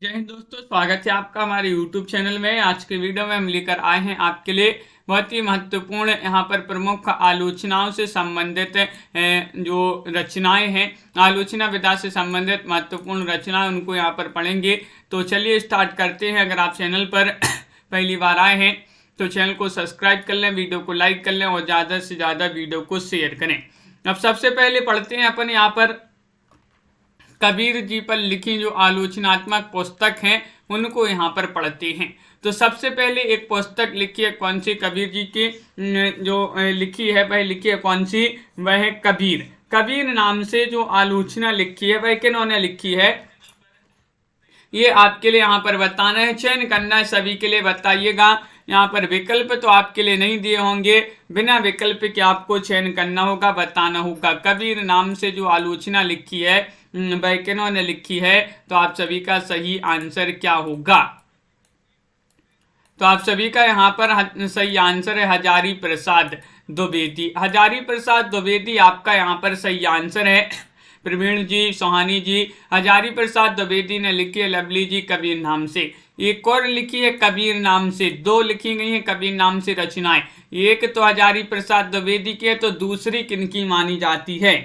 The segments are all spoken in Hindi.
जय हिंद दोस्तों, स्वागत है आपका हमारे YouTube चैनल में। आज के वीडियो में हम लेकर आए हैं आपके लिए बहुत ही महत्वपूर्ण यहाँ पर प्रमुख आलोचनाओं से संबंधित जो रचनाएं हैं, आलोचना विधा से संबंधित महत्वपूर्ण रचनाएं, उनको यहाँ पर पढ़ेंगे। तो चलिए स्टार्ट करते हैं। अगर आप चैनल पर पहली बार आए हैं तो चैनल को सब्सक्राइब कर लें, वीडियो को लाइक कर लें और ज़्यादा से ज़्यादा वीडियो को शेयर करें। अब सबसे पहले पढ़ते हैं अपन यहाँ पर कबीर जी पर लिखी जो आलोचनात्मक पुस्तक हैं उनको यहाँ पर पढ़ते हैं। तो सबसे पहले एक पुस्तक लिखी है कौन सी, कबीर जी की जो लिखी है वह लिखी है कौन सी, वह है कबीर। कबीर नाम से जो आलोचना लिखी है वह किन्होंने लिखी है, ये आपके लिए यहाँ पर बताना है। चयन करना है, सभी के लिए बताइएगा। यहाँ पर विकल्प तो आपके लिए नहीं दिए होंगे, बिना विकल्प के आपको चयन करना होगा, बताना होगा। कबीर नाम से जो आलोचना लिखी है वह किन्होंने लिखी है, तो आप सभी का सही आंसर क्या होगा। तो आप सभी का यहाँ पर सही आंसर है हजारी प्रसाद द्विवेदी। हजारी प्रसाद द्विवेदी आपका यहाँ पर सही आंसर है। प्रवीण जी, सोहानी जी, हजारी प्रसाद द्विवेदी ने लिखी है लवली जी कबीर नाम से। एक और लिखी है कबीर नाम से, दो लिखी गई है कबीर नाम से रचनाएं। एक तो हजारी प्रसाद द्विवेदी की है, तो दूसरी किनकी मानी जाती है,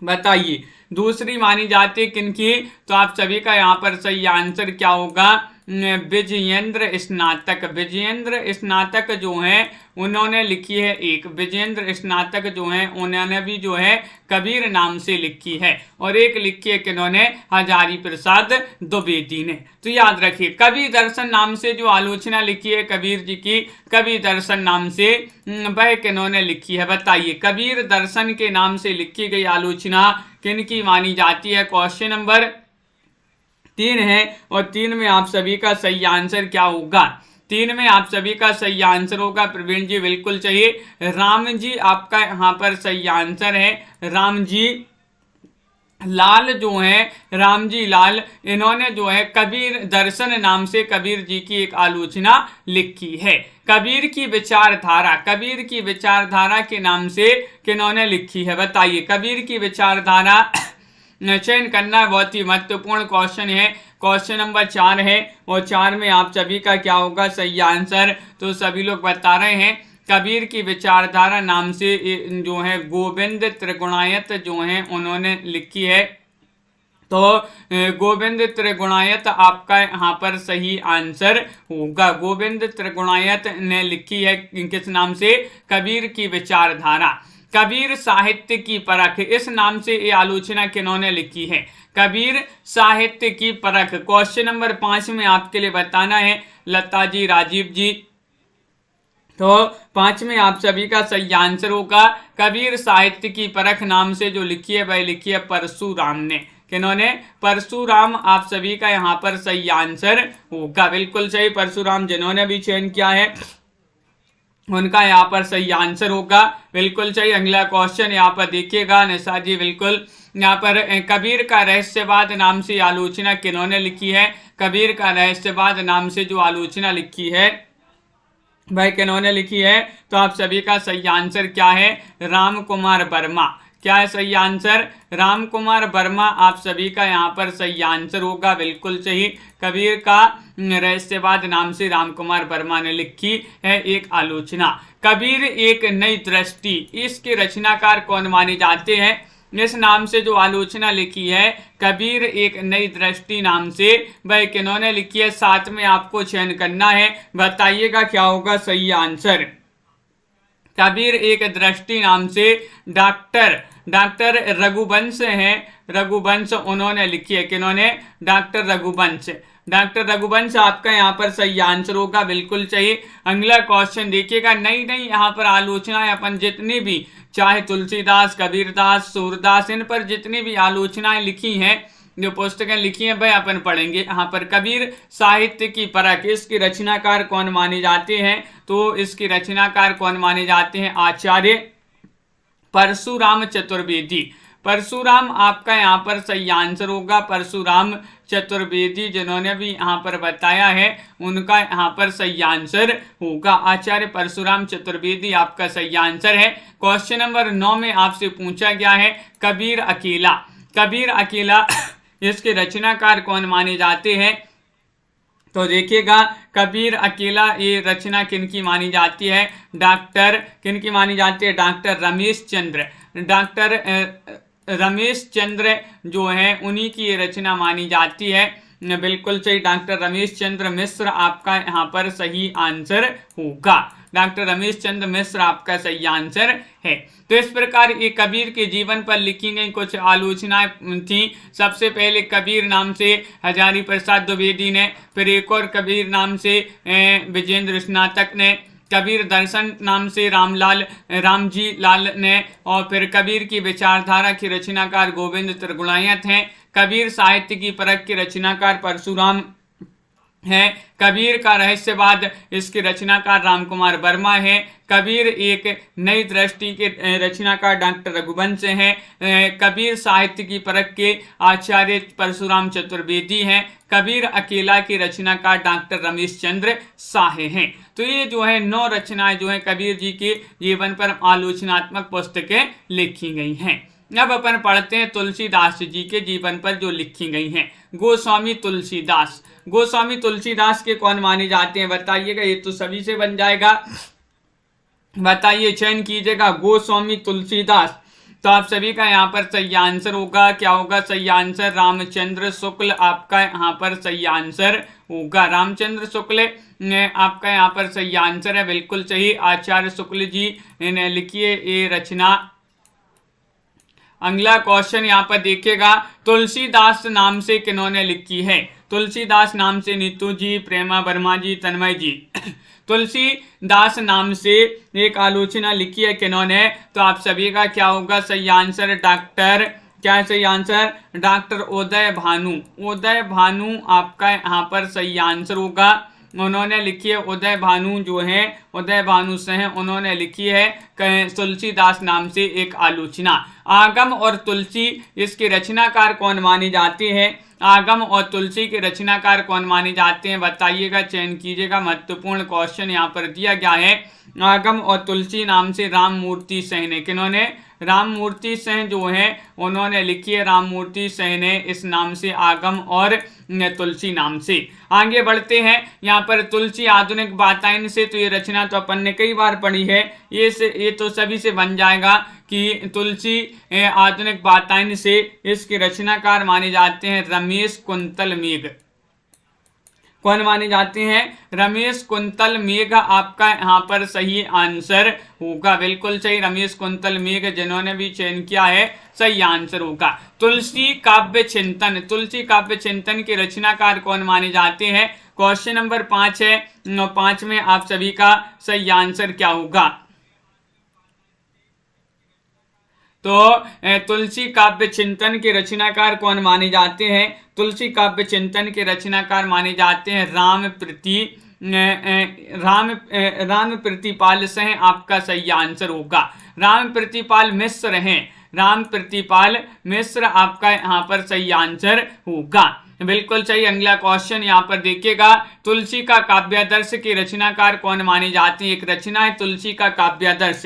बताइए। दूसरी मानी जाती है किनकी, तो आप सभी का यहाँ पर सही आंसर क्या होगा, विजयेंद्र स्नातक। विजयेंद्र स्नातक जो हैं उन्होंने लिखी है एक, विजयेंद्र स्नातक जो हैं उन्होंने भी जो है कबीर नाम से लिखी है, और एक लिखी है किन्होंने, हजारी प्रसाद द्विवेदी ने। तो याद रखिए, कबीर दर्शन नाम से जो आलोचना लिखी है कबीर जी की, कबीर दर्शन नाम से वह किन्होंने लिखी है, बताइए। कबीर दर्शन के नाम से लिखी गई आलोचना किनकी मानी जाती है। क्वेश्चन नंबर 3 है, और 3 में आप सभी का सही आंसर क्या होगा। 3 में आप सभी का सही आंसर होगा, प्रवीण जी बिल्कुल चाहिए, राम जी आपका यहाँ पर सही आंसर है। राम जी लाल जो है, राम जी लाल, इन्होंने जो है कबीर दर्शन नाम से कबीर जी की एक आलोचना लिखी है। कबीर की विचारधारा, कबीर की विचारधारा के नाम से किन्होंने लिखी है, बताइए। कबीर की विचारधारा चयन करना बहुत ही महत्वपूर्ण क्वेश्चन है। क्वेश्चन नंबर 4 है, और 4 में आप सभी का क्या होगा सही आंसर, तो सभी लोग बता रहे हैं कबीर की विचारधारा नाम से जो है गोविंद त्रिगुणायत जो है उन्होंने लिखी है। तो गोविंद त्रिगुणायत आपका यहाँ पर सही आंसर होगा। गोविंद त्रिगुणायत ने लिखी है किस नाम से, कबीर की विचारधारा। कबीर साहित्य की परख, इस नाम से ये आलोचना किन्होंने लिखी है, कबीर साहित्य की परख। क्वेश्चन नंबर 5 में आपके लिए बताना है, लता जी, राजीव जी। तो 5 में आप सभी का सही आंसर होगा, कबीर साहित्य की परख नाम से जो लिखी है वह लिखी है परशुराम ने। किन्होंने, परशुराम आप सभी का यहाँ पर सही आंसर होगा, बिल्कुल सही। परशुराम जिन्होंने भी चयन किया है उनका यहाँ पर सही आंसर होगा, बिल्कुल सही। अगला क्वेश्चन यहाँ पर देखिएगा, निशा जी बिल्कुल। यहाँ पर कबीर का रहस्यवाद नाम से आलोचना किन्होंने लिखी है, कबीर का रहस्यवाद नाम से जो आलोचना लिखी है भाई किन्होंने लिखी है, तो आप सभी का सही आंसर क्या है, राम कुमार वर्मा। क्या है सही आंसर, राम कुमार वर्मा आप सभी का यहाँ पर सही आंसर होगा, बिल्कुल सही। कबीर का रहस्यवाद नाम से राम कुमार वर्मा ने लिखी है एक आलोचना। कबीर एक नई दृष्टि, इसके रचनाकार कौन माने जाते हैं, इस नाम से जो आलोचना लिखी है कबीर एक नई दृष्टि नाम से, वह किन्होंने लिखी है। 7 में आपको चयन करना है, बताइएगा क्या होगा सही आंसर। कबीर एक दृष्टि नाम से डॉक्टर रघुवंश हैं, रघुवंश उन्होंने लिखी है, किन्होंने, डॉक्टर रघुवंश। डॉक्टर रघुवंश आपका यहाँ पर सही आंसर होगा, बिल्कुल सही। अगला क्वेश्चन देखिएगा, नई नई यहाँ पर आलोचनाएं अपन जितनी भी, चाहे तुलसीदास, कबीरदास, सूरदास, इन पर जितनी भी आलोचनाएं लिखी हैं, जो पुस्तकें लिखी हैं वह अपन पढ़ेंगे। यहाँ पर कबीर साहित्य की परख, इसकी रचनाकार कौन माने जाते हैं, तो इसकी रचनाकार कौन माने जाते हैं, आचार्य परशुराम चतुर्वेदी। परशुराम आपका यहाँ पर सही आंसर होगा, परशुराम चतुर्वेदी जिन्होंने भी यहाँ पर बताया है उनका यहाँ पर सही आंसर होगा, आचार्य परशुराम चतुर्वेदी आपका सही आंसर है। क्वेश्चन नंबर 9 में आपसे पूछा गया है, कबीर अकेला, कबीर अकेला इसके रचनाकार कौन माने जाते हैं? तो देखिएगा कबीर अकेला, ये रचना किनकी मानी जाती है? डॉक्टर किनकी मानी जाती है? डॉक्टर रमेश चंद्र, डॉक्टर रमेश चंद्र जो है उन्हीं की ये रचना मानी जाती है। बिल्कुल सही, डॉक्टर रमेश चंद्र मिश्र आपका यहाँ पर सही आंसर होगा। डॉक्टर रमेश चंद्र मिश्र आपका सही आंसर है। तो इस प्रकार ये कबीर के जीवन पर लिखी गई कुछ आलोचनाएं थी। सबसे पहले कबीर नाम से हजारी प्रसाद द्विवेदी ने, फिर एक और कबीर नाम से विजेंद्र स्नातक ने, कबीर दर्शन नाम से रामजी लाल ने, और फिर कबीर की विचारधारा की रचनाकार गोविंद त्रिगुणायत हैं। कबीर साहित्य की परख के रचनाकार परशुराम है। कबीर का रहस्यवाद इसके रचनाकार रामकुमार वर्मा है। कबीर एक नई दृष्टि के रचनाकार डॉक्टर रघुवंश हैं। कबीर साहित्य की परख के आचार्य परशुराम चतुर्वेदी हैं। कबीर अकेला के रचनाकार डॉक्टर रमेश चंद्र साहे हैं। तो ये जो है 9 रचनाएं जो है कबीर जी के जीवन पर आलोचनात्मक पुस्तकें लिखी गई हैं। अब अपन पढ़ते हैं तुलसीदास जी के जीवन पर जो लिखी गई हैं। गोस्वामी तुलसीदास, गोस्वामी तुलसीदास के कौन माने जाते हैं बताइएगा? ये तो सभी से बन जाएगा, बताइए, चयन कीजिएगा। गोस्वामी तुलसीदास, तो आप सभी का यहाँ पर सही आंसर होगा। क्या होगा सही आंसर? रामचंद्र शुक्ल आपका यहाँ पर सही आंसर होगा। रामचंद्र शुक्ल आपका यहाँ पर सही आंसर है, बिल्कुल सही। आचार्य शुक्ल जी ने लिखी है ये रचना। अगला क्वेश्चन यहाँ पर देखिएगा, तुलसीदास नाम से किन्होंने लिखी है? तुलसीदास नाम से नीतू जी, प्रेमा वर्मा जी, तन्मय जी। तुलसीदास नाम से एक आलोचना लिखी है किन्होंने? तो आप सभी का क्या होगा सही आंसर? डॉक्टर, क्या सही आंसर? डॉक्टर उदय भानु, उदय भानु आपका यहाँ पर सही आंसर होगा। उन्होंने लिखी है, उदय भानु जो है, उदय भानु से हैं, उन्होंने लिखी है तुलसीदास नाम से एक आलोचना। आगम और तुलसी इसके रचनाकार कौन माने जाते हैं? आगम और तुलसी के रचनाकार कौन माने जाते हैं बताइएगा, चयन कीजिएगा। महत्वपूर्ण क्वेश्चन यहाँ पर दिया गया है। आगम और तुलसी नाम से राममूर्ति सेन ने, किन्होंने? राममूर्ति सेन जो है उन्होंने लिखी है, राममूर्ति सेन ने इस नाम से, आगम और तुलसी नाम से। आगे बढ़ते हैं, यहाँ पर तुलसी आधुनिक वातायन से, तो ये रचना तो अपन ने कई बार पढ़ी है, ये तो सभी से बन जाएगा कि तुलसी आधुनिक वातायन से इसके रचनाकार माने जाते हैं रमेश कुंतल मेघ। कौन माने जाते हैं? रमेश कुंतल मेघ आपका यहाँ पर सही आंसर होगा, बिल्कुल सही। रमेश कुंतल मेघ जिन्होंने भी चयन किया है सही आंसर होगा। तुलसी काव्य चिंतन, तुलसी काव्य चिंतन के रचनाकार कौन माने जाते हैं? क्वेश्चन नंबर 5 है। 5 में आप सभी का सही आंसर क्या होगा? तो तुलसी काव्य चिंतन के रचनाकार कौन माने जाते हैं? तुलसी काव्य चिंतन के रचनाकार माने जाते हैं राम प्रतिपाल से, आपका सही आंसर होगा। राम प्रतिपाल मिश्र हैं, राम प्रतिपाल मिश्र आपका यहाँ पर सही आंसर होगा, बिल्कुल सही। अगला क्वेश्चन यहाँ पर देखिएगा, तुलसी का काव्यादर्श के रचनाकार कौन माने जाते हैं? एक रचना है तुलसी का काव्यादर्श,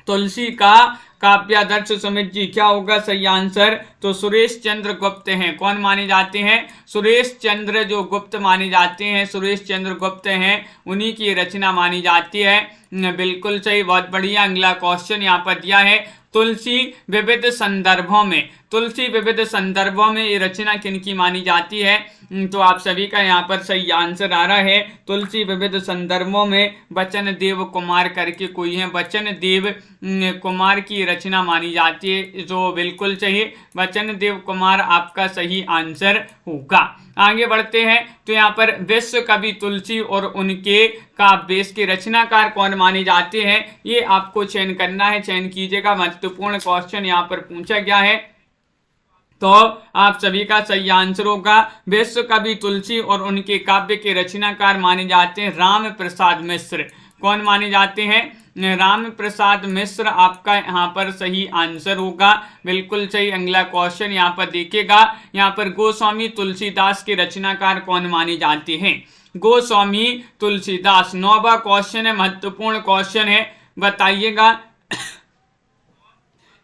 तुलसी का काव्यादर्श सुमित जी, क्या होगा सही आंसर? तो सुरेश चंद्र गुप्त हैं। कौन माने जाते हैं? सुरेश चंद्र जो गुप्त माने जाते हैं, सुरेश चंद्र गुप्त हैं, उन्हीं की रचना मानी जाती है, बिल्कुल सही, बहुत बढ़िया। अगला क्वेश्चन यहाँ पर दिया है, तुलसी विविध संदर्भों में, तुलसी विविध संदर्भों में ये रचना किनकी मानी जाती है? तो आप सभी का यहाँ पर सही आंसर आ रहा है, तुलसी विविध संदर्भों में वचन देव कुमार करके कोई है, वचन देव कुमार की रचना मानी जाती है, जो बिल्कुल सही, वचन देव कुमार आपका सही आंसर होगा। आगे बढ़ते हैं, तो यहाँ पर विश्व कवि तुलसी और उनके काव्य के रचनाकार कौन माने जाते हैं? ये आपको चयन करना है, चयन कीजिएगा। महत्वपूर्ण क्वेश्चन यहाँ पर पूछा गया है, तो आप सभी का सही आंसर होगा, विश्व कवि तुलसी और उनके काव्य के रचनाकार माने जाते हैं राम प्रसाद मिश्र। कौन माने जाते हैं? राम प्रसाद मिश्र आपका यहाँ पर सही आंसर होगा, बिल्कुल सही। अगला क्वेश्चन यहाँ पर देखिएगा, यहाँ पर गोस्वामी तुलसीदास के रचनाकार कौन माने जाते हैं? गोस्वामी तुलसीदास, 9वां क्वेश्चन है, महत्वपूर्ण क्वेश्चन है, बताइएगा।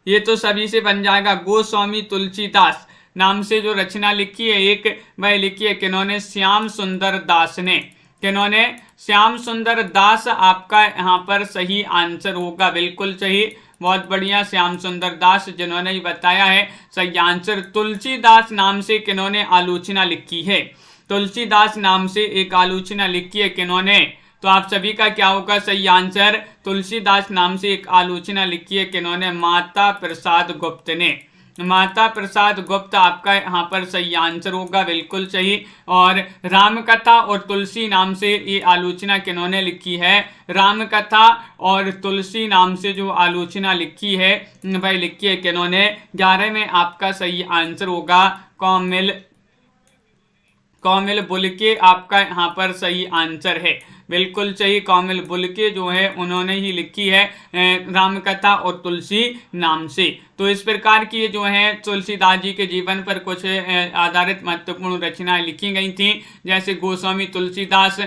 ये तो सभी से बन जाएगा, गोस्वामी तुलसीदास नाम से जो रचना लिखी है एक, वह लिखी है किन्होंने? श्याम सुंदर दास ने। किन्होंने? श्याम सुंदर दास आपका यहाँ पर सही आंसर होगा, बिल्कुल सही, बहुत बढ़िया, श्याम सुंदर दास जिन्होंने ही बताया है सही आंसर। तुलसीदास नाम से किन्होंने आलोचना लिखी है? तुलसीदास नाम से एक आलोचना लिखी है किन्होंने? तो आप सभी का क्या होगा सही आंसर? तुलसीदास नाम से एक आलोचना लिखी है किन्होंने? माता प्रसाद गुप्त ने। माता प्रसाद गुप्त आपका यहाँ पर सही आंसर होगा, बिल्कुल सही। और रामकथा और तुलसी नाम से ये आलोचना किन्होंने लिखी है? रामकथा और तुलसी नाम से जो आलोचना लिखी है वह लिखी है किन्होंने? 11 में आपका सही आंसर होगा कौमिल बुल्के आपका यहाँ पर सही आंसर है, बिल्कुल सही। कौमिल बुल्के जो है उन्होंने ही लिखी है रामकथा और तुलसी नाम से। तो इस प्रकार की ये जो है तुलसीदास जी के जीवन पर कुछ आधारित महत्वपूर्ण रचनाएं लिखी गई थी। जैसे गोस्वामी तुलसीदास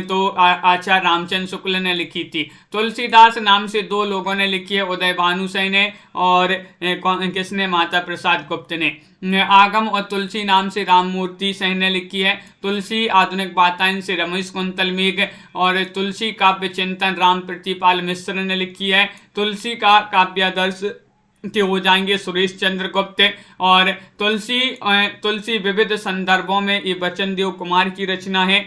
तो आचार्य रामचंद्र शुक्ल ने लिखी थी। तुलसीदास नाम से 2 लोगों ने लिखी है, उदय भानु सेन ने और किसने? माता प्रसाद गुप्त ने। आगम और तुलसी नाम से राममूर्ति सेन ने लिखी है। तुलसी आधुनिक वातायन से रमेश कुंतल मेघ और तुलसी काव्य चिंतन राम प्रतिपाल मिश्र ने लिखी है। तुलसी का काव्यादर्श के हो जाएंगे सुरेश चंद्र गुप्त। और तुलसी विविध संदर्भों में ये वचनदेव कुमार की रचना है।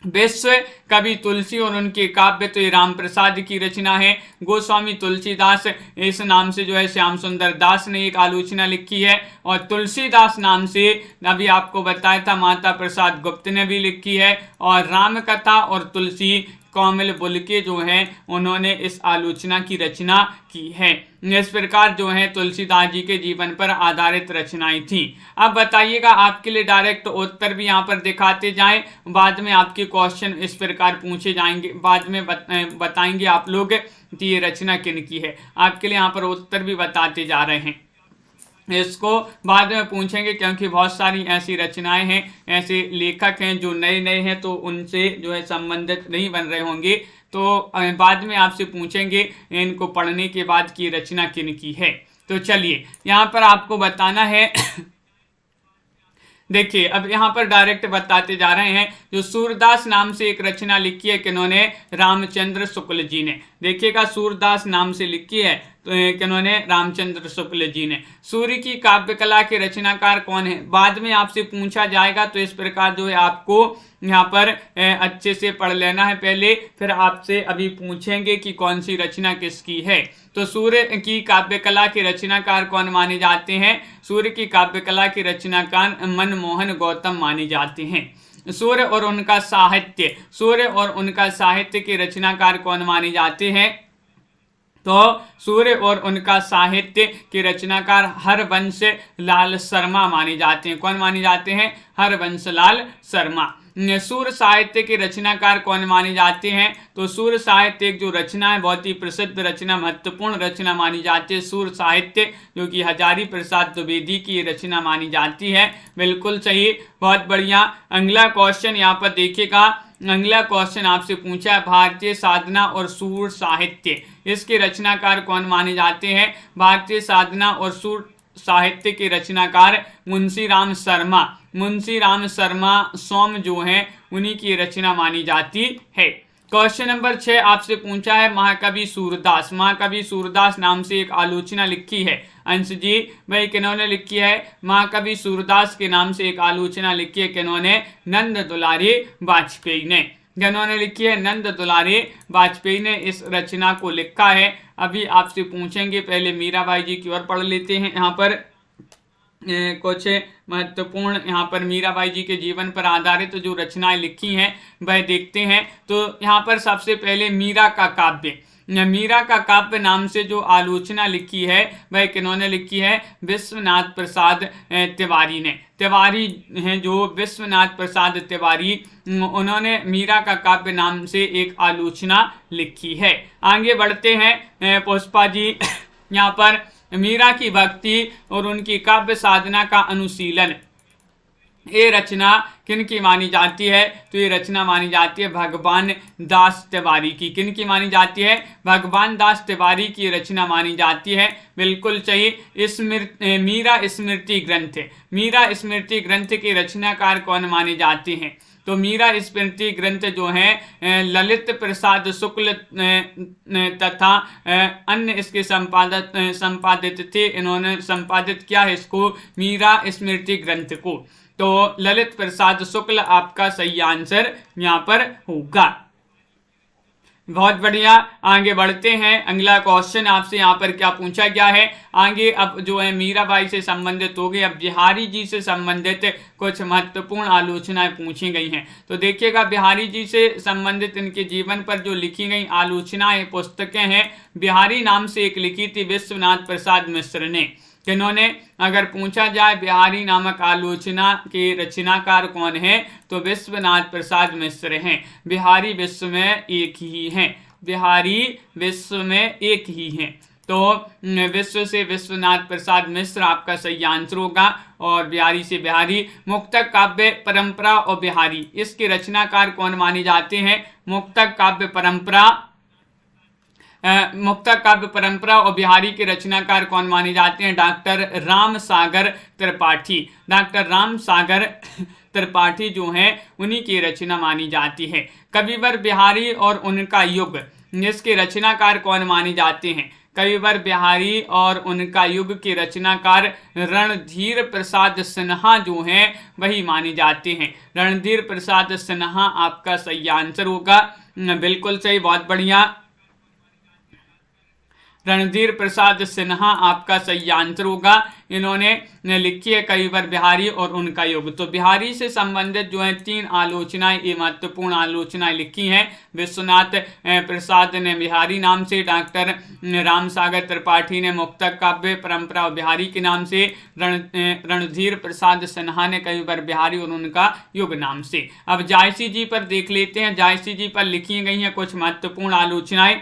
विश्व कवि तुलसी और उनके काव्य तो ये राम प्रसाद की रचना है। गोस्वामी तुलसीदास इस नाम से जो है श्याम सुंदर दास ने एक आलोचना लिखी है। और तुलसीदास नाम से अभी आपको बताया था माता प्रसाद गुप्त ने भी लिखी है। और रामकथा और तुलसी कौमिल बुल्के जो हैं उन्होंने इस आलोचना की रचना की है। इस प्रकार जो है तुलसीदास जी के जीवन पर आधारित रचनाएं थी। अब बताइएगा, आपके लिए डायरेक्ट उत्तर भी यहाँ पर दिखाते जाएं, बाद में आपके क्वेश्चन इस प्रकार पूछे जाएंगे, बाद में बताएंगे आप लोग कि ये रचना किन की है। आपके लिए यहाँ पर उत्तर भी बताते जा रहे हैं, इसको बाद में पूछेंगे क्योंकि बहुत सारी ऐसी रचनाएं हैं, ऐसे लेखक हैं जो नए हैं तो उनसे जो है संबंधित नहीं बन रहे होंगे, तो बाद में आपसे पूछेंगे इनको पढ़ने के बाद की रचना किन की है। तो चलिए यहाँ पर आपको बताना है देखिए, अब यहाँ पर डायरेक्ट बताते जा रहे हैं। जो सूरदास नाम से एक रचना लिखी है किन्होंने? रामचंद्र शुक्ल जी ने। देखिएगा, सूरदास नाम से लिखी है तो किन्होंने? रामचंद्र शुक्ल जी ने। सूर्य की काव्य कला के रचनाकार कौन है? बाद में आपसे पूछा जाएगा, तो इस प्रकार जो है आपको यहाँ पर अच्छे से पढ़ लेना है पहले, फिर आपसे अभी पूछेंगे कि कौन सी रचना किसकी है। तो सूर्य की काव्य कला के रचनाकार कौन माने जाते हैं? सूर्य की काव्य कला के रचनाकार मनमोहन गौतम माने जाते हैं। सूर्य और उनका साहित्य के रचनाकार कौन माने जाते हैं? तो सूर्य और उनका साहित्य के रचनाकार हरवंश लाल शर्मा माने जाते हैं। कौन माने जाते हैं? हरवंश लाल शर्मा। सूर्य साहित्य के रचनाकार कौन माने जाते हैं? तो सूर्य साहित्य एक जो रचना है, बहुत ही प्रसिद्ध रचना, महत्वपूर्ण रचना मानी जाती है सूर्य साहित्य, जो कि हजारी प्रसाद द्विवेदी की रचना मानी जाती है। बिल्कुल सही, बहुत बढ़िया। अगला क्वेश्चन यहाँ पर देखिएगा, अगला क्वेश्चन आपसे पूछा है भारतीय साधना और सूर साहित्य, इसके रचनाकार कौन माने जाते हैं? भारतीय साधना और सूर साहित्य के रचनाकार मुंशीराम शर्मा सोम जो हैं उन्हीं की रचना मानी जाती है। क्वेश्चन नंबर 6 आपसे पूछा है महाकवि सूरदास नाम से एक आलोचना लिखी है। अंश जी भाई किन्होंने लिखी है? महाकवि सूरदास के नाम से एक आलोचना लिखी है किन्होंने? नंद दुलारी वाजपेयी ने। जिन्होंने लिखी है? नंद दुलारी वाजपेयी ने इस रचना को लिखा है। अभी आपसे पूछेंगे, पहले मीराबाई जी की ओर पढ़ लेते हैं। यहाँ पर कुछ महत्वपूर्ण यहाँ पर मीराबाई जी के जीवन पर आधारित जो रचनाएं लिखी हैं वह देखते हैं। तो यहाँ पर सबसे पहले मीरा का काव्य नाम से जो आलोचना लिखी है वह किन्होंने लिखी है? विश्वनाथ प्रसाद तिवारी ने। तिवारी हैं जो विश्वनाथ प्रसाद तिवारी, उन्होंने मीरा का काव्य नाम से एक आलोचना लिखी है। आगे बढ़ते हैं पुष्पा जी। यहाँ पर मीरा की भक्ति और उनकी काव्य साधना का अनुशीलन ये रचना किनकी मानी जाती है? तो ये रचना मानी जाती है भगवान दास तिवारी की। किनकी मानी जाती है? भगवान दास तिवारी की रचना मानी जाती है। बिल्कुल सही। मीरा स्मृति ग्रंथ, मीरा स्मृति ग्रंथ के रचनाकार कौन माने जाते हैं? तो मीरा स्मृति ग्रंथ जो है ललित प्रसाद शुक्ल तथा अन्य इसके संपादित थे। इन्होंने संपादित किया है इसको, मीरा स्मृति ग्रंथ को। तो ललित प्रसाद शुक्ल आपका सही आंसर यहाँ पर होगा। बहुत बढ़िया, आगे बढ़ते हैं। अगला क्वेश्चन आपसे यहाँ पर क्या पूछा गया है? आगे अब जो है मीराबाई से संबंधित हो गए, अब बिहारी जी से संबंधित कुछ महत्वपूर्ण आलोचनाएं पूछी गई हैं। तो देखिएगा, बिहारी जी से संबंधित इनके जीवन पर जो लिखी गई आलोचनाएं पुस्तकें हैं, बिहारी नाम से एक लिखी थी विश्वनाथ प्रसाद मिश्र ने। जिन्होंने अगर पूछा जाए बिहारी नामक आलोचना के रचनाकार कौन है, तो विश्वनाथ प्रसाद मिश्र हैं। बिहारी विश्व में एक ही हैं, बिहारी विश्व में एक ही हैं। तो विश्व से विश्वनाथ प्रसाद मिश्र आपका सही आंसर होगा, और बिहारी से बिहारी। मुक्तक काव्य परंपरा और बिहारी, इसके रचनाकार कौन माने जाते हैं? मुक्तक काव्य परंपरा, मुक्तक काव्य परंपरा और बिहारी के रचनाकार कौन माने जाते हैं? डॉक्टर राम सागर त्रिपाठी। डॉक्टर राम सागर त्रिपाठी जो हैं उन्हीं की रचना मानी जाती है। कविवर बिहारी और उनका युग, इसके रचनाकार कौन माने जाते हैं? कविवर बिहारी और उनका युग के रचनाकार रणधीर प्रसाद सिन्हा जो हैं वही माने जाते हैं। रणधीर प्रसाद सिन्हा आपका सही आंसर होगा। बिल्कुल सही, बहुत बढ़िया। रणधीर प्रसाद सिन्हा आपका सही आंसर होगा। इन्होंने लिखी है कविवर बिहारी और उनका युग। तो बिहारी से संबंधित जो है 3 आलोचनाएं, ये महत्वपूर्ण आलोचनाएं लिखी हैं। विश्वनाथ प्रसाद ने बिहारी नाम से, डॉक्टर राम सागर त्रिपाठी ने मुक्तक काव्य परंपरा और बिहारी के नाम से, रणधीर प्रसाद सिन्हा ने कविवर बिहारी और उनका युग नाम से। अब जायसी जी पर देख लेते हैं। जायसी जी पर लिखी गई हैं कुछ महत्वपूर्ण आलोचनाएं,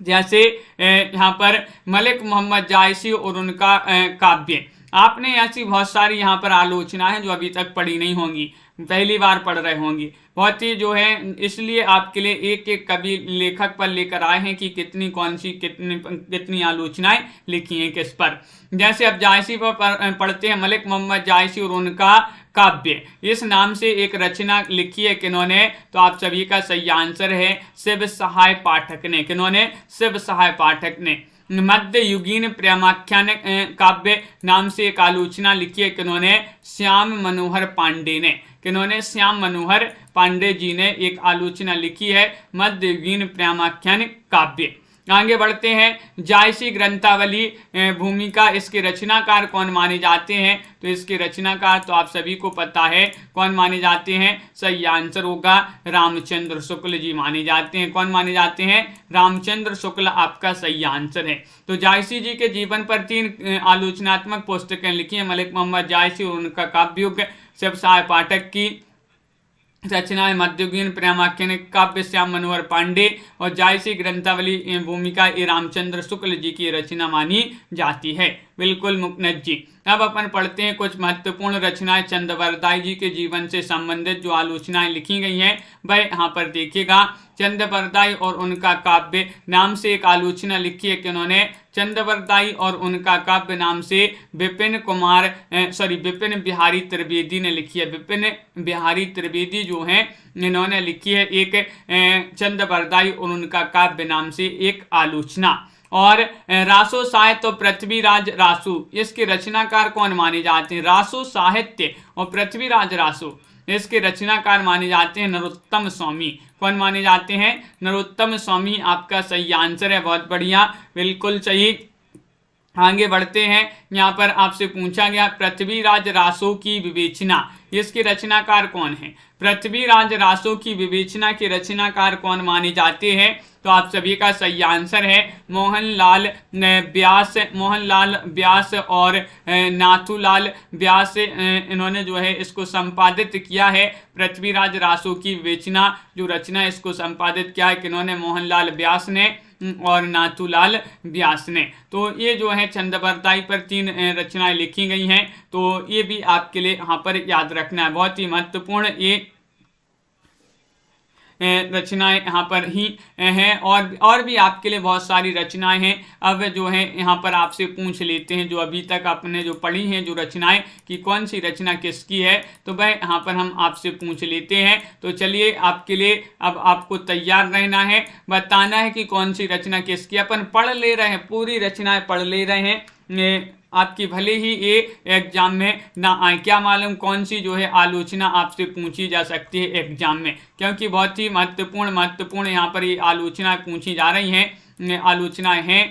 जैसे यहाँ पर मलिक मोहम्मद जायसी और उनका काव्य। आपने ऐसी बहुत सारी यहाँ पर आलोचना है जो अभी तक पढ़ी नहीं होंगी, पहली बार पढ़ रहे होंगी। बहुत ही जो है, इसलिए आपके लिए एक एक कवि लेखक पर लेकर आए हैं कि कितनी कौन सी कितनी आलोचनाएं लिखी हैं किस पर। जैसे अब जायसी पर पढ़ते हैं, मलिक मोहम्मद जायसी और उनका काव्य, इस नाम से एक रचना लिखी है किन्होंने? तो आप सभी का सही आंसर है शिव सहाय पाठक ने। किन्होंने? शिव सहाय पाठक ने। मध्य युगीन प्रेमाख्यान काव्य नाम से एक आलोचना लिखी है किन्होंने? श्याम मनोहर पांडे ने। किन्होंने? श्याम मनोहर पांडे जी ने एक आलोचना लिखी है मध्य युगीन प्रेमाख्यान काव्य। आगे बढ़ते हैं। जायसी ग्रंथावली भूमिका, इसके रचनाकार कौन माने जाते हैं? तो इसके रचनाकार तो आप सभी को पता है कौन माने जाते हैं। सही आंसर होगा रामचंद्र शुक्ल जी माने जाते हैं। कौन माने जाते हैं? रामचंद्र शुक्ल आपका सही आंसर है। तो जायसी जी के जीवन पर 3 आलोचनात्मक पुस्तकें लिखी हैं, मलिक मोहम्मद जायसी और उनका काव्ययुग, शिव सहाय पाठक की रचना है मध्ययुगीन प्रेमाख्यान काव्य श्याम मनोहर पांडे, और जायसी ग्रंथावली भूमिका ये रामचंद्र शुक्ल जी की रचना मानी जाती है। बिल्कुल मुकनद जी। अब अपन पढ़ते हैं कुछ महत्वपूर्ण रचनाएं चंद्रवरदाई जी के जीवन से संबंधित जो आलोचनाएं लिखी गई हैं वह यहाँ पर देखिएगा। चंद्रवरदाई और उनका काव्य नाम से एक आलोचना लिखी है कि उन्होंने? चंद्रवरदाई और उनका काव्य नाम से विपिन बिहारी त्रिवेदी ने लिखी है। विपिन बिहारी त्रिवेदी जो हैं इन्होंने लिखी है एक चंद्रवरदाई और उनका काव्य नाम से एक आलोचना। और रासो साहित्य और पृथ्वीराज रासो, इसके रचनाकार कौन माने जाते हैं? रासो साहित्य और पृथ्वीराज रासो, इसके रचनाकार माने जाते हैं नरोत्तम स्वामी। कौन माने जाते हैं? नरोत्तम स्वामी आपका सही आंसर है। बहुत बढ़िया, बिल्कुल सही। आगे बढ़ते हैं। यहाँ पर आपसे पूछा गया पृथ्वीराज रासो की विवेचना, इसके रचनाकार कौन है? पृथ्वीराज रासो की विवेचना के रचनाकार कौन माने जाते हैं? तो आप सभी का सही आंसर है मोहनलाल व्यास और नाथूलाल व्यास। इन्होंने जो है इसको संपादित किया है। पृथ्वीराज रासो की विवेचना जो रचना है इसको संपादित किया है किन्होंने? मोहनलाल व्यास ने और नाथूलाल व्यास ने। तो ये जो है छंदबरदाई पर 3 रचनाएं लिखी गई हैं, तो ये भी आपके लिए यहाँ पर याद रखना है, बहुत ही महत्वपूर्ण ये रचनाएं यहाँ पर ही हैं। और भी आपके लिए बहुत सारी रचनाएं हैं। अब जो है यहाँ पर आपसे पूछ लेते हैं जो अभी तक आपने जो पढ़ी हैं जो रचनाएं कि कौन सी रचना किसकी है, तो वह यहाँ पर हम आपसे पूछ लेते हैं। तो चलिए आपके लिए अब आपको तैयार रहना है, बताना है कि कौन सी रचना किसकी। अपन पढ़ ले रहे हैं, पूरी रचनाएं पढ़ ले रहे हैं, आपकी भले ही ये एग्जाम में ना आए, क्या मालूम कौन सी जो है आलोचना आपसे पूछी जा सकती है एग्जाम में, क्योंकि बहुत ही महत्वपूर्ण यहाँ पर ये आलोचनाएं पूछी जा रही हैं, आलोचनाएं हैं।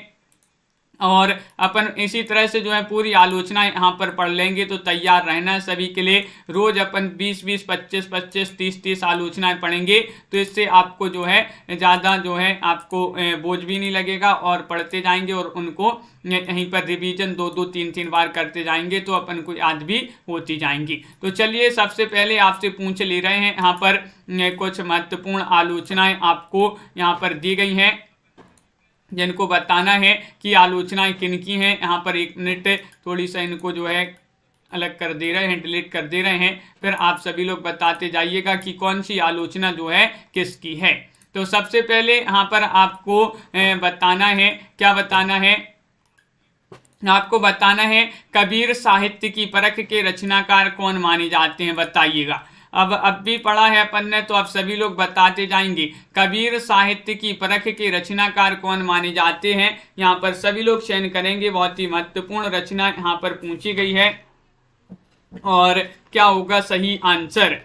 और अपन इसी तरह से जो है पूरी आलोचना यहाँ पर पढ़ लेंगे, तो तैयार रहना सभी के लिए। रोज अपन 20-20, 25-25, 30-30 आलोचनाएं पढ़ेंगे, तो इससे आपको जो है ज़्यादा जो है आपको बोझ भी नहीं लगेगा और पढ़ते जाएंगे और उनको यहीं पर रिवीजन 2-2, 3-3 बार करते जाएंगे, तो अपन को याद भी होती जाएंगी। तो चलिए सबसे पहले आपसे पूछ ले रहे हैं, यहाँ पर कुछ महत्वपूर्ण आलोचनाएं आपको यहाँ पर दी गई हैं जिनको बताना है कि आलोचनाएं किनकी हैं। यहाँ पर 1 मिनट थोड़ी सा इनको जो है अलग कर दे रहे हैं, डिलीट कर दे रहे हैं, फिर आप सभी लोग बताते जाइएगा कि कौन सी आलोचना जो है किसकी है। तो सबसे पहले यहाँ पर आपको बताना है, क्या बताना है? आपको बताना है कबीर साहित्य की परख के रचनाकार कौन माने जाते हैं, बताइएगा। अब भी पढ़ा है अपन ने, तो आप सभी लोग बताते जाएंगे कबीर साहित्य की परख के रचनाकार कौन माने जाते हैं। यहाँ पर सभी लोग चयन करेंगे, बहुत ही महत्वपूर्ण रचना यहाँ पर पूछी गई है। और क्या होगा सही आंसर,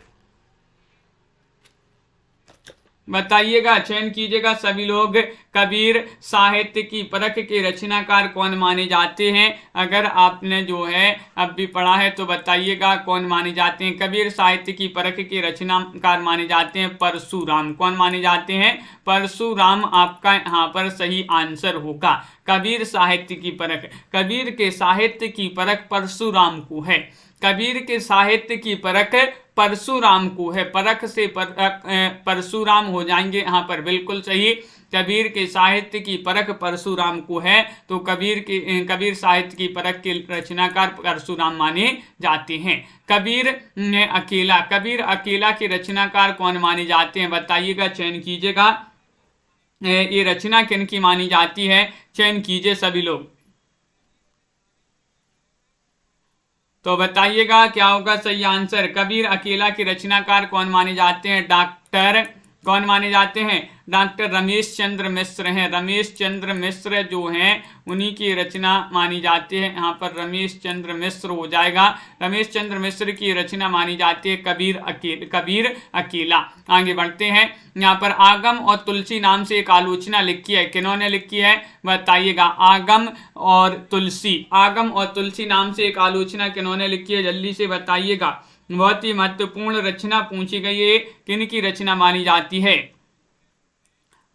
बताइएगा, चयन कीजिएगा सभी लोग। कबीर साहित्य की परख के रचनाकार कौन माने जाते हैं? अगर आपने जो है अब भी पढ़ा है तो बताइएगा कौन माने जाते हैं। कबीर साहित्य की परख के रचनाकार माने जाते हैं परशुराम। कौन माने जाते हैं? परशुराम आपका यहाँ पर सही आंसर होगा। कबीर साहित्य की परख, कबीर के साहित्य की परख परशुराम को है। कबीर के साहित्य की परख परशुराम को है। परख से परशुराम हो जाएंगे यहाँ पर, बिल्कुल सही। कबीर के साहित्य की परख परशुराम को है, तो कबीर साहित्य की परख के रचनाकार परशुराम माने जाते हैं। कबीर अकेला के रचनाकार कौन माने जाते हैं, बताइएगा, चयन कीजिएगा। ये रचना किन की मानी जाती है, चयन कीजिए सभी लोग। तो बताइएगा क्या होगा सही आंसर। कबीर अकेला के रचनाकार कौन माने जाते हैं? कौन माने जाते हैं? डॉक्टर रमेश चंद्र मिश्र हैं। रमेश चंद्र मिश्र जो हैं उन्हीं की रचना मानी जाती है। यहाँ पर रमेश चंद्र मिश्र हो जाएगा। रमेश चंद्र मिश्र की रचना मानी जाती है कबीर अकेला। आगे बढ़ते हैं। यहाँ पर आगम और तुलसी नाम से एक आलोचना लिखी है, किन्होंने लिखी है बताइएगा। आगम और तुलसी नाम से एक आलोचना किन्होंने लिखी है, जल्दी से बताइएगा। बहुत ही महत्वपूर्ण रचना पूछी गई है, किन की रचना मानी जाती है?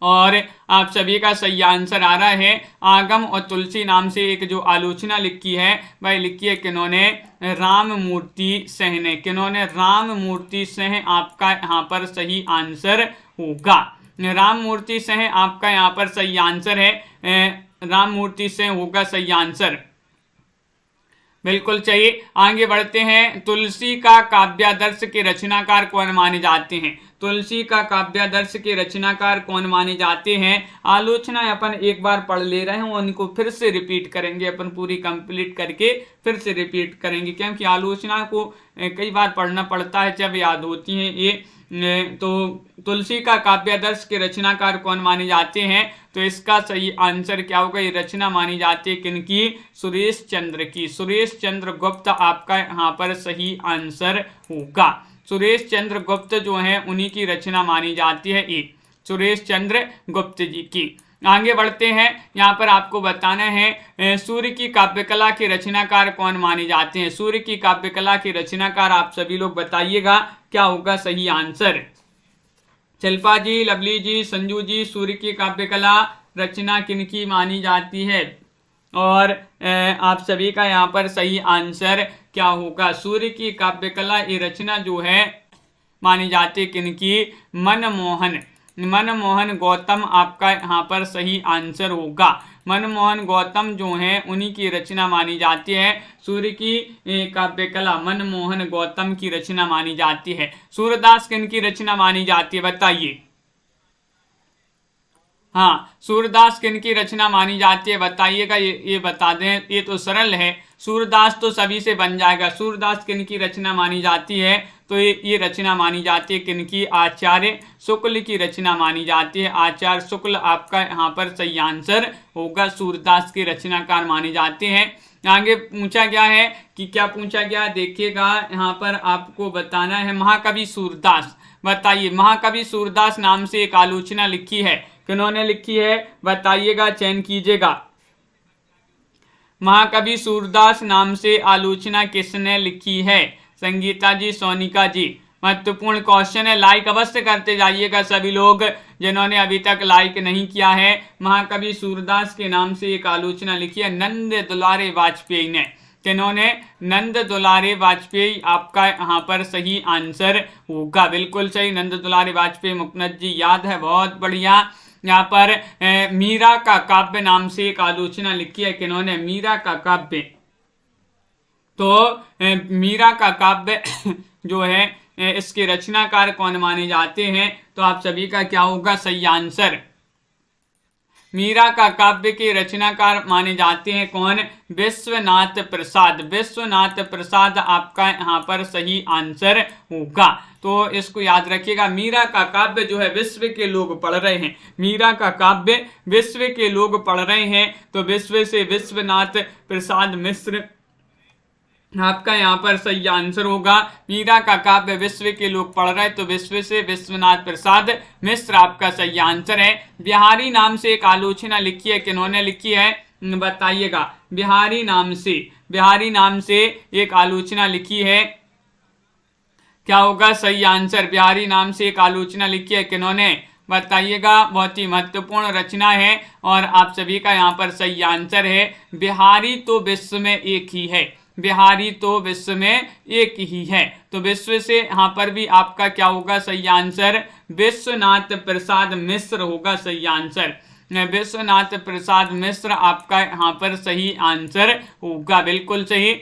और आप सभी का सही आंसर आ रहा है आगम और तुलसी नाम से एक जो आलोचना लिखी है वह लिखी है किन्होंने? राममूर्ति सिंह ने। किन्होंने? राममूर्ति सिंह आपका यहाँ पर सही आंसर होगा। राममूर्ति सिंह आपका यहाँ पर सही आंसर है। राममूर्ति सिंह होगा सही आंसर, बिल्कुल चाहिए। आगे बढ़ते हैं। तुलसी का काव्यादर्श के रचनाकार कौन माने जाते हैं? तुलसी का काव्यादर्श के रचनाकार कौन माने जाते हैं? आलोचना अपन एक बार पढ़ ले रहे हैं, उनको फिर से रिपीट करेंगे, अपन पूरी कंप्लीट करके फिर से रिपीट करेंगे, क्योंकि आलोचना को कई बार पढ़ना पड़ता है जब याद होती हैं ये। तो तुलसी का काव्यादर्श के रचनाकार कौन माने जाते हैं? तो इसका सही आंसर क्या होगा? ये रचना मानी जाती है किनकी? सुरेश चंद्र की। सुरेश चंद्र गुप्त आपका यहाँ पर सही आंसर होगा। सुरेश चंद्र गुप्त जो है उन्हीं की रचना मानी जाती है ये, सुरेश चंद्र गुप्त जी की। आगे बढ़ते हैं। यहाँ पर आपको बताना है सूर्य की काव्य कला के रचनाकार कौन माने जाते हैं। सूर्य की काव्य कला के रचनाकार आप सभी लोग बताइएगा क्या होगा सही आंसर। शिल्पा जी, लवली जी, संजू जी, सूर्य की काव्य कला रचना किनकी मानी जाती है, और आप सभी का यहाँ पर सही आंसर क्या होगा। सूर्य की काव्य कला ये रचना जो है मानी जाती है किनकी, मनमोहन गौतम आपका यहाँ पर सही आंसर होगा। मनमोहन गौतम जो हैं उन्हीं की रचना मानी जाती है। सूर्य की काव्य कला मनमोहन गौतम की रचना मानी जाती है। सूरदास किनकी रचना मानी जाती है बताइए। हाँ, सूरदास किनकी रचना मानी जाती है बताइएगा। ये बता दें, ये तो सरल है, सूरदास तो सभी से बन जाएगा। सूरदास किनकी रचना मानी जाती है, तो ये रचना मानी जाती है किनकी, आचार्य शुक्ल की रचना मानी जाती है। आचार्य शुक्ल आपका यहाँ पर सही आंसर होगा, सूरदास के रचनाकार माने जाते हैं। आगे पूछा गया है कि क्या पूछा गया देखिएगा, यहाँ पर आपको बताना है महाकवि सूरदास। बताइए, महाकवि सूरदास नाम से एक आलोचना लिखी है, किन्होंने लिखी है बताइएगा, चयन कीजिएगा। महाकवि सूरदास नाम से आलोचना किसने लिखी है। संगीता जी, सोनिका जी। महत्वपूर्ण क्वेश्चन है, लाइक अवश्य करते जाइएगा सभी लोग जिन्होंने अभी तक लाइक नहीं किया है। महाकवि सूरदास के नाम से एक आलोचना लिखी है नंद दुलारे वाजपेयी ने। किन्होंने, नंद दुलारे वाजपेयी आपका यहाँ पर सही आंसर होगा, बिल्कुल सही, नंद दुलारे वाजपेयी। मुकनद जी याद है, बहुत बढ़िया। यहाँ पर मीरा का काव्य नाम से एक आलोचना लिखी है, किन्होंने, मीरा का काव्य। तो मीरा का काव्य जो है इसके रचनाकार कौन माने जाते हैं, तो आप सभी का क्या होगा सही आंसर। मीरा का काव्य के रचनाकार माने जाते हैं कौन, विश्वनाथ प्रसाद। विश्वनाथ प्रसाद आपका यहाँ पर सही आंसर होगा। तो इसको याद रखिएगा, मीरा का काव्य जो है विश्व के लोग पढ़ रहे हैं। मीरा का काव्य विश्व के लोग पढ़ रहे हैं, तो विश्व से विश्वनाथ प्रसाद मिश्र आपका यहाँ पर सही आंसर होगा। मीरा का काव्य विश्व के लोग पढ़ रहे, तो विश्व से विश्वनाथ प्रसाद मिश्र आपका सही आंसर है। बिहारी नाम से एक आलोचना लिखी है, किन्होंने लिखी है बताइएगा। बिहारी नाम से एक आलोचना लिखी है, क्या होगा सही आंसर। बिहारी नाम से एक आलोचना लिखी है, किन्होंने बताइएगा। बहुत ही महत्वपूर्ण रचना है और आप सभी का यहाँ पर सही आंसर है। बिहारी तो विश्व में एक ही है, बिहारी तो विश्व में एक ही है, तो विश्व से यहाँ पर भी आपका क्या होगा सही आंसर, विश्वनाथ प्रसाद मिश्र होगा सही आंसर। विश्वनाथ प्रसाद मिश्र आपका यहाँ पर सही आंसर होगा, बिल्कुल सही।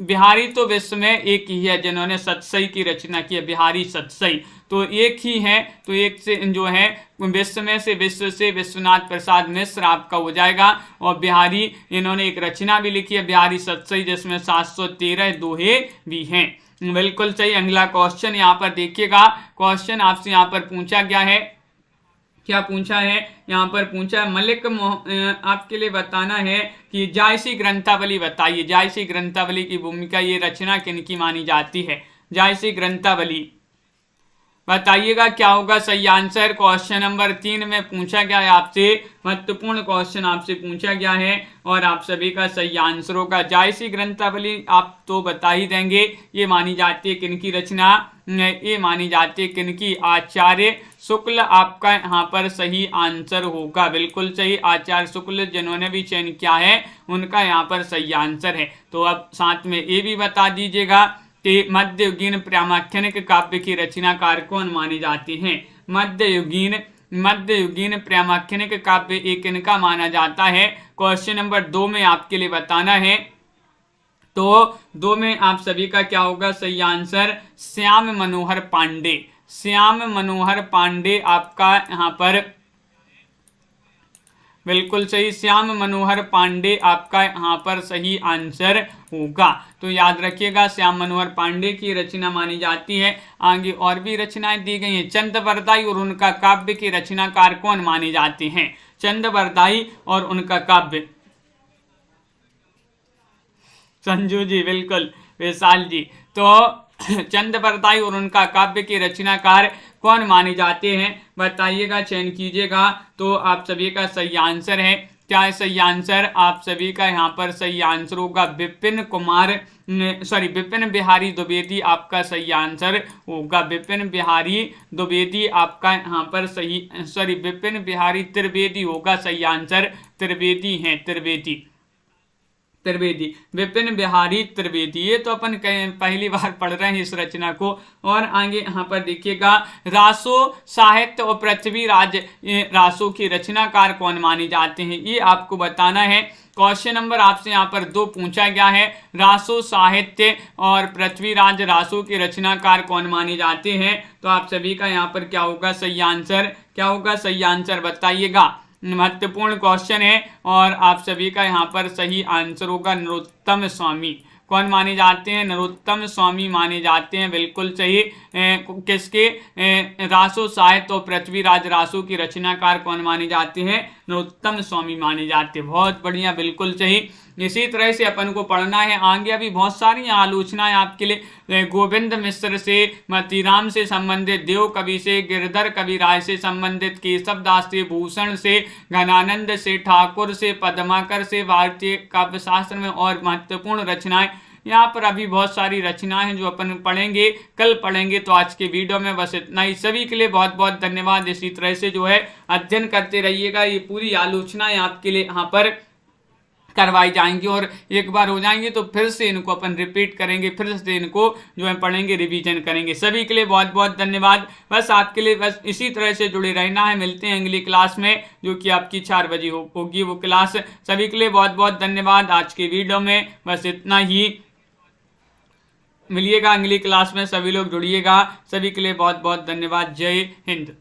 बिहारी तो विश्व में एक ही है जिन्होंने सतसई की रचना की है, बिहारी सतसई तो एक ही है, तो एक से जो है विश्व में से विश्व से विश्वनाथ प्रसाद मिश्र आपका हो जाएगा। और बिहारी इन्होंने एक रचना भी लिखी है बिहारी सतसई, जिसमें 713 दोहे भी हैं, बिल्कुल सही। अगला क्वेश्चन यहाँ पर देखिएगा, क्वेश्चन आपसे यहाँ पर पूछा गया है, क्या पूछा है यहाँ पर पूछा है मलिक आपके लिए बताना है कि जायसी ग्रंथावली बताइए। जायसी ग्रंथावली की भूमिका, ये रचना किनकी मानी जाती है। जायसी ग्रंथावली बताइएगा क्या होगा सही आंसर। क्वेश्चन नंबर 3 में पूछा गया है आपसे, महत्वपूर्ण क्वेश्चन आपसे पूछा गया है और आप सभी का सही आंसर होगा। जायसी ग्रंथावली आप तो बता ही देंगे, ये मानी जाती है किनकी रचना, ये मानी जाती है किनकी, आचार्य शुक्ल आपका यहाँ पर सही आंसर होगा, बिल्कुल सही। आचार्य शुक्ल जिन्होंने भी चयन किया है उनका यहाँ पर सही आंसर है। तो अब साथ में ये भी बता दीजिएगा कि मध्ययुगीन प्रामाख्यानिक काव्य की रचनाकार कौन माने जाते हैं। मध्ययुगीन प्रामाख्यानिक काव्य एक इनका माना जाता है। क्वेश्चन नंबर 2 में आपके लिए बताना है, तो 2 में आप सभी का क्या होगा सही आंसर, श्याम मनोहर पांडे। श्याम मनोहर पांडे आपका यहाँ पर बिल्कुल सही, श्याम मनोहर पांडे आपका यहाँ पर सही आंसर होगा। तो याद रखिएगा, श्याम मनोहर पांडे की रचना मानी जाती है। आगे और भी रचनाएं दी गई हैं। चंद्रवरदाई और उनका काव्य के रचनाकार कौन माने जाते हैं। चंद्रवरदाई और उनका काव्य, संजू जी बिल्कुल, विशाल जी। तो चंद्रवरदाई और उनका काव्य के रचनाकार कौन माने जाते हैं, बताइएगा, चयन कीजिएगा। तो आप सभी का सही आंसर है, क्या है सही आंसर, आप सभी का यहाँ पर सही आंसर होगा विपिन बिहारी द्विवेदी आपका सही आंसर होगा। विपिन बिहारी द्विवेदी आपका यहाँ पर सही, विपिन बिहारी त्रिवेदी होगा सही आंसर, त्रिवेदी हैं, त्रिवेदी, विपिन बिहारी त्रिवेदी। ये तो अपन पहली बार पढ़ रहे हैं इस रचना को। और आगे यहाँ पर देखिएगा, रासो साहित्य और पृथ्वीराज रासो की रचनाकार कौन माने जाते हैं, ये आपको बताना है। क्वेश्चन नंबर आपसे यहाँ पर 2 पूछा गया है, रासो साहित्य और पृथ्वीराज रासो के रचनाकार कौन माने जाते हैं। तो आप सभी का यहाँ पर क्या होगा सही आंसर, क्या होगा सही आंसर, बताइएगा। महत्वपूर्ण क्वेश्चन है और आप सभी का यहाँ पर सही आंसर होगा नरोत्तम स्वामी। कौन माने जाते हैं, नरोत्तम स्वामी माने जाते हैं, बिल्कुल सही। किसके, रासो साहित्य और पृथ्वीराज रासो की रचनाकार कौन माने जाते हैं, नरोत्तम स्वामी माने जाते हैं, बहुत बढ़िया, बिल्कुल सही। इसी तरह से अपन को पढ़ना है आगे, अभी बहुत सारी आलोचनाएं आपके लिए, गोविंद मिश्र से, मतीराम से संबंधित, देव कवि से, गिरधर कवि राय से संबंधित, केशव दास से, भूषण से, घनानंद से, ठाकुर से, पद्माकर से, भारतीय काव्य शास्त्र में और महत्वपूर्ण रचनाएं, यहाँ पर अभी बहुत सारी रचनाएं हैं जो अपन पढ़ेंगे, कल पढ़ेंगे। तो आज के वीडियो में बस इतना ही। सभी के लिए बहुत बहुत धन्यवाद। इसी तरह से जो है अध्ययन करते रहिएगा, ये पूरी आलोचनाएं आपके लिए यहाँ पर करवाई जाएंगी और एक बार हो जाएंगे तो फिर से इनको अपन रिपीट करेंगे, फिर से इनको जो है पढ़ेंगे, रिवीजन करेंगे। सभी के लिए बहुत बहुत धन्यवाद। बस आपके लिए बस इसी तरह से जुड़े रहना है। मिलते हैं अगली क्लास में जो कि आपकी 4 बजे होगी वो क्लास। सभी के लिए बहुत बहुत धन्यवाद। आज के वीडियो में बस इतना ही, मिलिएगा अगली क्लास में, सभी लोग जुड़िएगा। सभी के लिए बहुत बहुत धन्यवाद। जय हिंद।